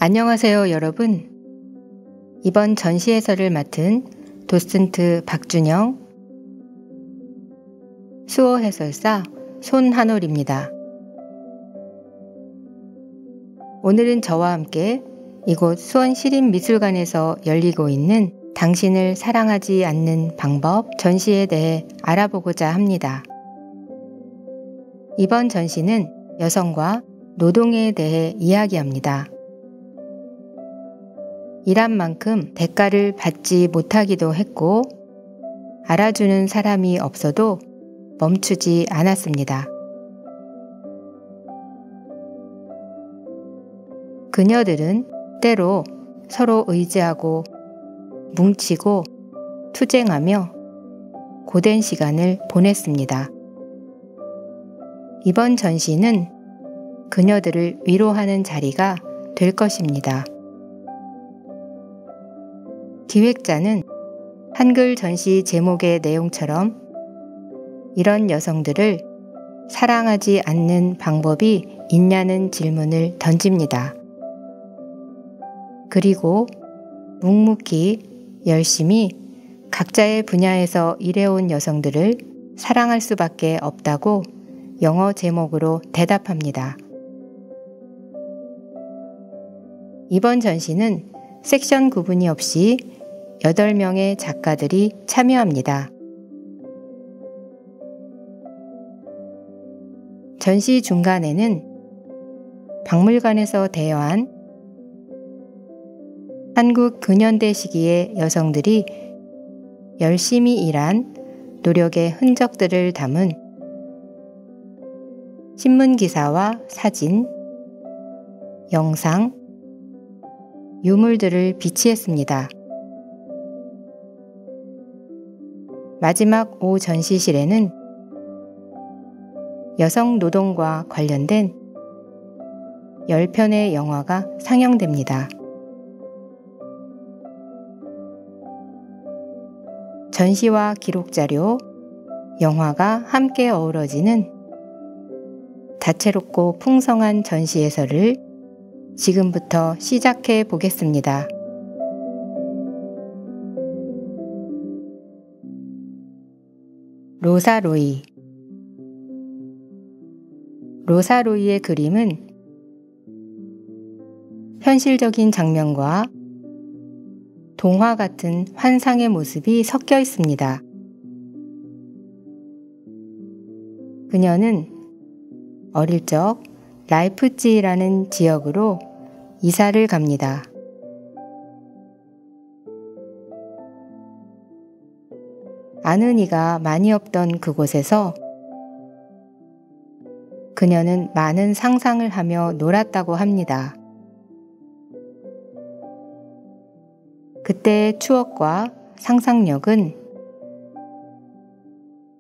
안녕하세요, 여러분. 이번 전시 해설을 맡은 도슨트 박준영, 수호 해설사 손한올입니다. 오늘은 저와 함께 이곳 수원시립미술관에서 열리고 있는 당신을 사랑하지 않는 방법 전시에 대해 알아보고자 합니다. 이번 전시는 여성과 노동에 대해 이야기합니다. 일한 만큼 대가를 받지 못하기도 했고, 알아주는 사람이 없어도 멈추지 않았습니다. 그녀들은 때로 서로 의지하고 뭉치고 투쟁하며 고된 시간을 보냈습니다. 이번 전시는 그녀들을 위로하는 자리가 될 것입니다. 기획자는 한글 전시 제목의 내용처럼 이런 여성들을 사랑하지 않는 방법이 있냐는 질문을 던집니다. 그리고 묵묵히 열심히 각자의 분야에서 일해온 여성들을 사랑할 수밖에 없다고 영어 제목으로 대답합니다. 이번 전시는 섹션 구분이 없이 8명의 작가들이 참여합니다. 전시 중간에는 박물관에서 대여한 한국 근현대 시기의 여성들이 열심히 일한 노력의 흔적들을 담은 신문기사와 사진, 영상, 유물들을 비치했습니다. 마지막 5 전시실에는 여성 노동과 관련된 10편의 영화가 상영됩니다. 전시와 기록자료, 영화가 함께 어우러지는 다채롭고 풍성한 전시 해설을 지금부터 시작해 보겠습니다. 로사 로이. 로사 로이의 그림은 현실적인 장면과 동화 같은 환상의 모습이 섞여 있습니다. 그녀는 어릴 적 라이프치히라는 지역으로 이사를 갑니다. 아는 이가 많이 없던 그곳에서 그녀는 많은 상상을 하며 놀았다고 합니다. 그때의 추억과 상상력은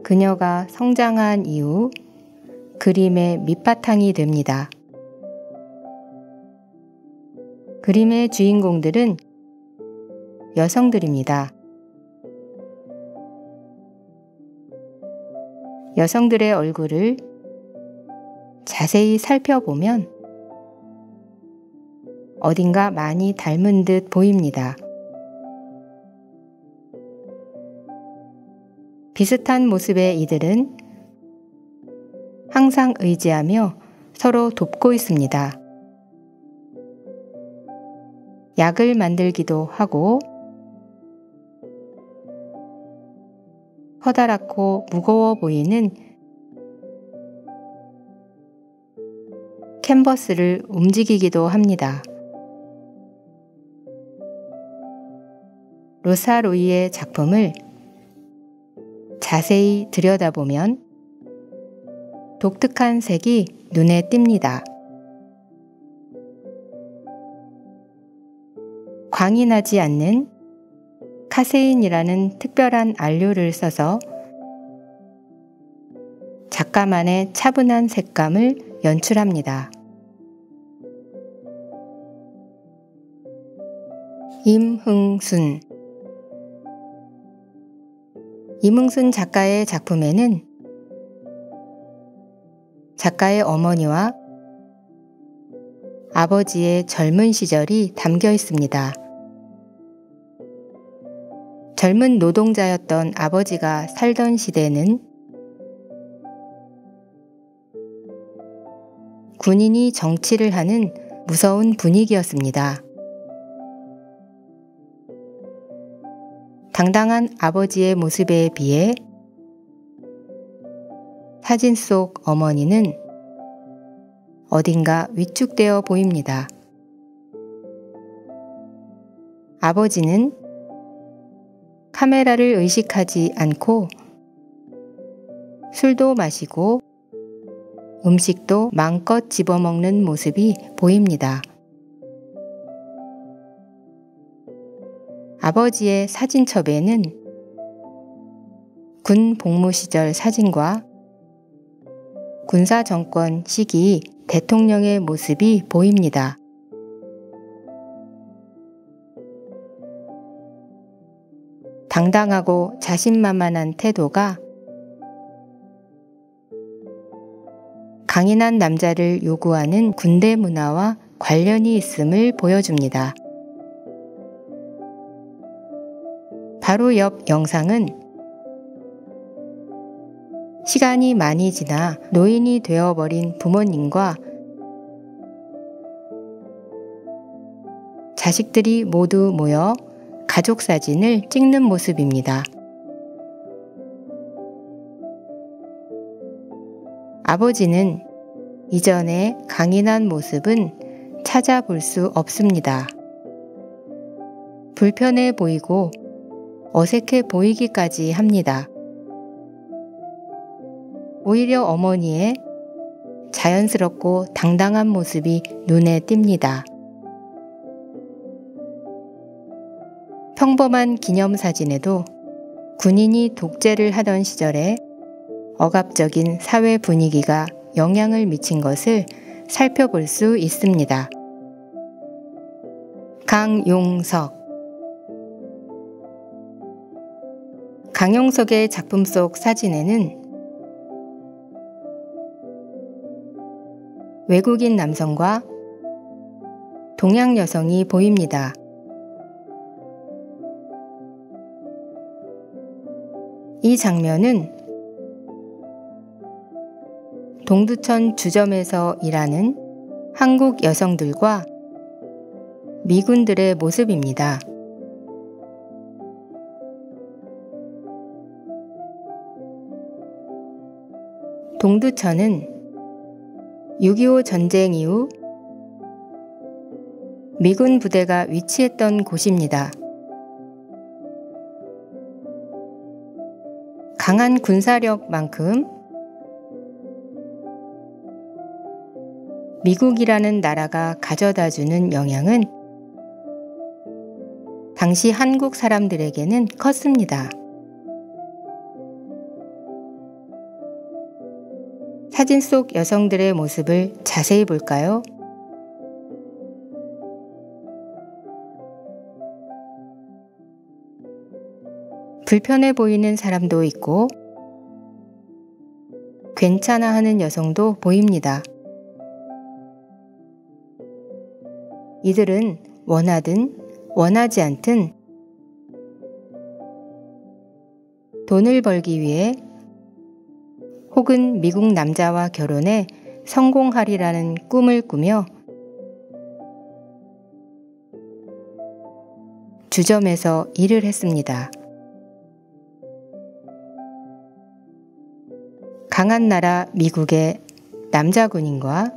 그녀가 성장한 이후 그림의 밑바탕이 됩니다. 그림의 주인공들은 여성들입니다. 여성들의 얼굴을 자세히 살펴보면 어딘가 많이 닮은 듯 보입니다. 비슷한 모습의 이들은 항상 의지하며 서로 돕고 있습니다. 약을 만들기도 하고 커다랗고 무거워 보이는 캔버스를 움직이기도 합니다. 로사 로이의 작품을 자세히 들여다보면 독특한 색이 눈에 띕니다. 광이 나지 않는 카세인이라는 특별한 안료를 써서 작가만의 차분한 색감을 연출합니다. 임흥순. 임흥순 작가의 작품에는 작가의 어머니와 아버지의 젊은 시절이 담겨 있습니다. 젊은 노동자였던 아버지가 살던 시대는 군인이 정치를 하는 무서운 분위기였습니다. 당당한 아버지의 모습에 비해 사진 속 어머니는 어딘가 위축되어 보입니다. 아버지는 카메라를 의식하지 않고 술도 마시고 음식도 마음껏 집어먹는 모습이 보입니다. 아버지의 사진첩에는 군 복무 시절 사진과 군사 정권 시기 대통령의 모습이 보입니다. 당당하고 자신만만한 태도가 강인한 남자를 요구하는 군대 문화와 관련이 있음을 보여줍니다. 바로 옆 영상은 시간이 많이 지나 노인이 되어버린 부모님과 자식들이 모두 모여 가족 사진을 찍는 모습입니다. 아버지는 이전의 강인한 모습은 찾아볼 수 없습니다. 불편해 보이고 어색해 보이기까지 합니다. 오히려 어머니의 자연스럽고 당당한 모습이 눈에 띕니다. 평범한 기념사진에도 군인이 독재를 하던 시절에 억압적인 사회 분위기가 영향을 미친 것을 살펴볼 수 있습니다. 강용석. 강용석의 작품 속 사진에는 외국인 남성과 동양 여성이 보입니다. 이 장면은 동두천 주점에서 일하는 한국 여성들과 미군들의 모습입니다. 동두천은 6.25 전쟁 이후 미군 부대가 위치했던 곳입니다. 강한 군사력만큼 미국이라는 나라가 가져다주는 영향은 당시 한국 사람들에게는 컸습니다. 사진 속 여성들의 모습을 자세히 볼까요? 불편해 보이는 사람도 있고 괜찮아 하는 여성도 보입니다. 이들은 원하든 원하지 않든 돈을 벌기 위해 혹은 미국 남자와 결혼해 성공하리라는 꿈을 꾸며 주점에서 일을 했습니다. 강한 나라 미국의 남자 군인과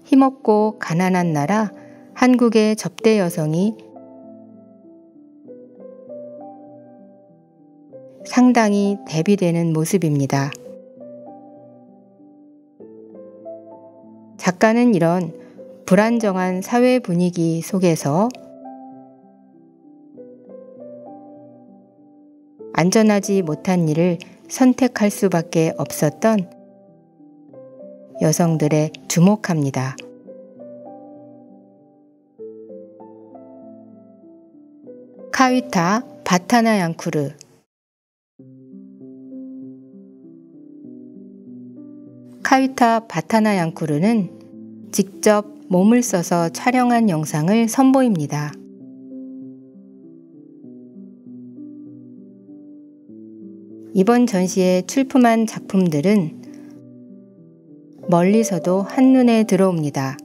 힘없고 가난한 나라 한국의 접대 여성이 상당히 대비되는 모습입니다. 작가는 이런 불안정한 사회 분위기 속에서 안전하지 못한 일을 선택할 수밖에 없었던 여성들에 주목합니다. 카위타 바타나양쿠르. 카유타 바타나양쿠르는 직접 몸을 써서 촬영한 영상을 선보입니다. 이번 전시에 출품한 작품들은 멀리서도 한눈에 들어옵니다.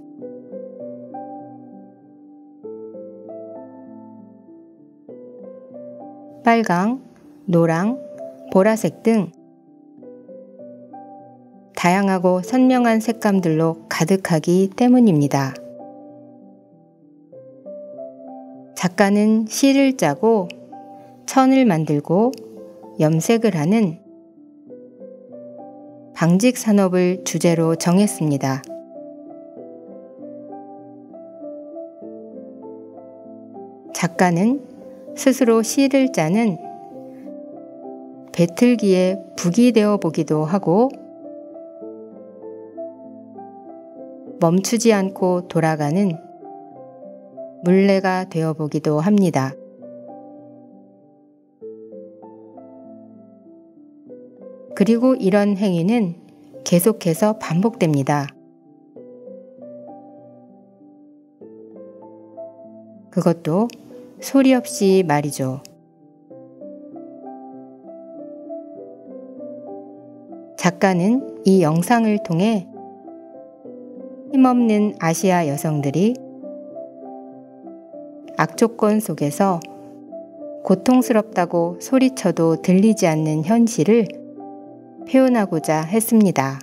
빨강, 노랑, 보라색 등 다양하고 선명한 색감들로 가득하기 때문입니다. 작가는 실을 짜고 천을 만들고 염색을 하는 방직 산업을 주제로 정했습니다. 작가는 스스로 실을 짜는 배틀기의 북이 되어 보기도 하고 멈추지 않고 돌아가는 물레가 되어 보기도 합니다. 그리고 이런 행위는 계속해서 반복됩니다. 그것도 소리 없이 말이죠. 작가는 이 영상을 통해 힘없는 아시아 여성들이 악조건 속에서 고통스럽다고 소리쳐도 들리지 않는 현실을 표현하고자 했습니다.